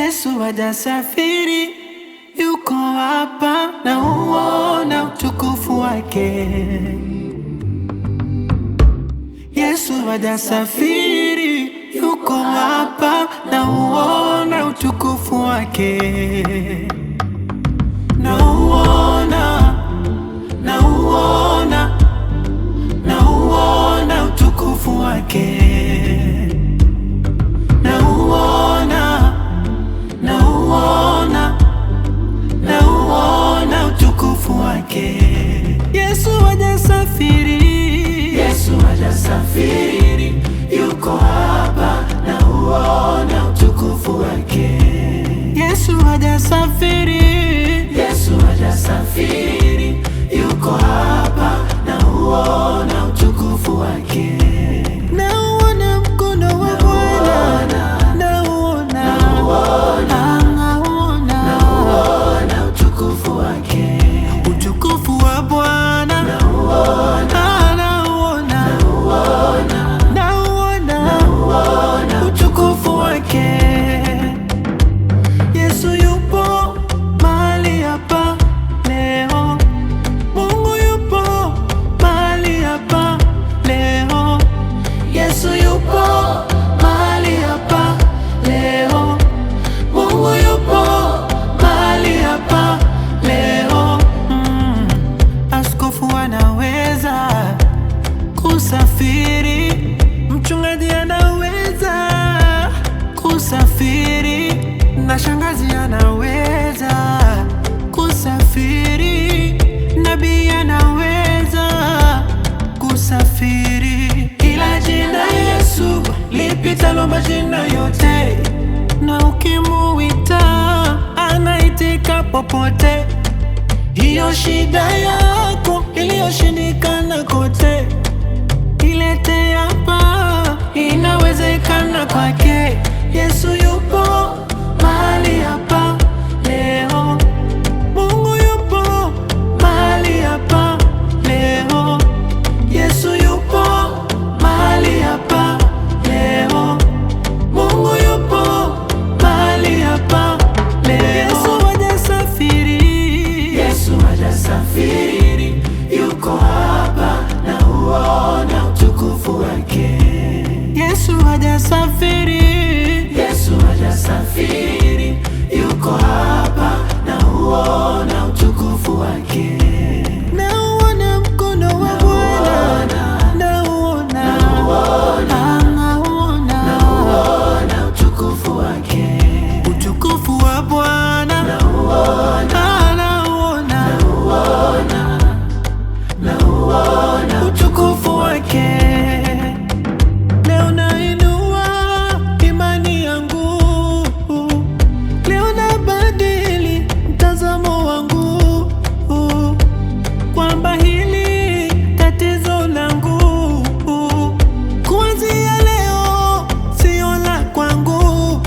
Yesu hajasafiri, yuko hapa na uona utukufu wake. Yesu hajasafiri, yuko hapa na uona utukufu wake. Nauona utukufu wake. Nauona utukufu wake. Yesu hajasafiri, yuko hapa na uona utukufu wake. Yesu hajasafiri, yuko hapa na uona utukufu wake. Nauona mkono wa Bwana, nauona utukufu wake. Utukufu wa Bwana nauona utukufu wake. Yesu yupo mahali hapa leo. Mungu yupo mahali hapa leo. Yesu yupo mahali hapa leo. Mungu yupo mahali hapa leo. Askofu anaweza kusafiri, mchungaji anaweza kusafiri, na shangazi anaweza kusafiri, nabii anaweza kusafiri. Ila jina Yesu lipitalo majina yote, na ukimuita anaitika popote. Hiyo shida yako iliyoshindikana kote, ilete hapa, inawezekana kwake. Yesu yupo mahali hapa leo. Mungu yupo mahali hapa leo. Yesu yupo mahali hapa leo. Mungu yupo mahali hapa leo. Yesu hajasafiri, yuko hapa na uona utukufu wake. Yesu hajasafiri, yuko hapa na uona utukufu wake. Nauona mkono wa Bwana, nauona utukufu wake. Utukufu wa Bwana nauona utukufu wake. Leo nainua imani yangu, leo nabadili mtazamo wangu, kwamba hili tatizo langu kuanzia leo sio la kwangu,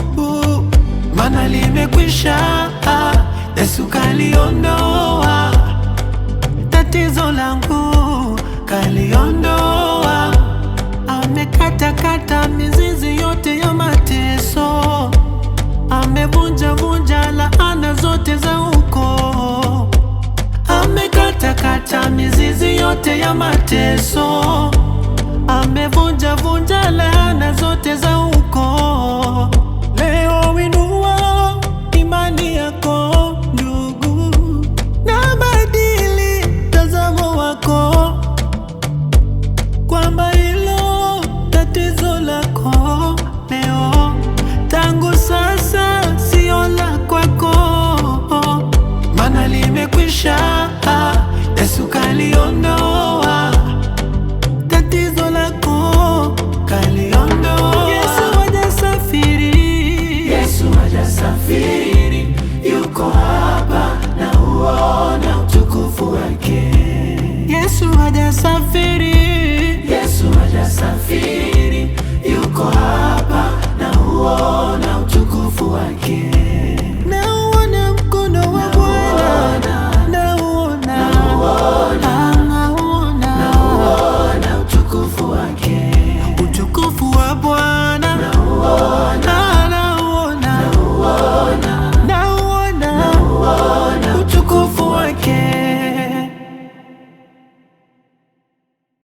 maana limekwisha. Yesu kaliondoa tatizo langu, kaliondoa. Amekatakata mizizi yote ya mateso, amevunja laana zote za ukoo. Amekatakata mizizi yote ya mateso, amevunja laana zote za ukoo. Leo inua imani yako ndugu, na badili mtazamo wako, kwamba hilo tatizo lako leo tangu sasa sio la kwako, maana limekwisha. Yesu kaliondoa tatizo lako, kaliondoa. Yesu hajasafiri, yuko hapa na uona utukufu wake. Yesu hajasafiri,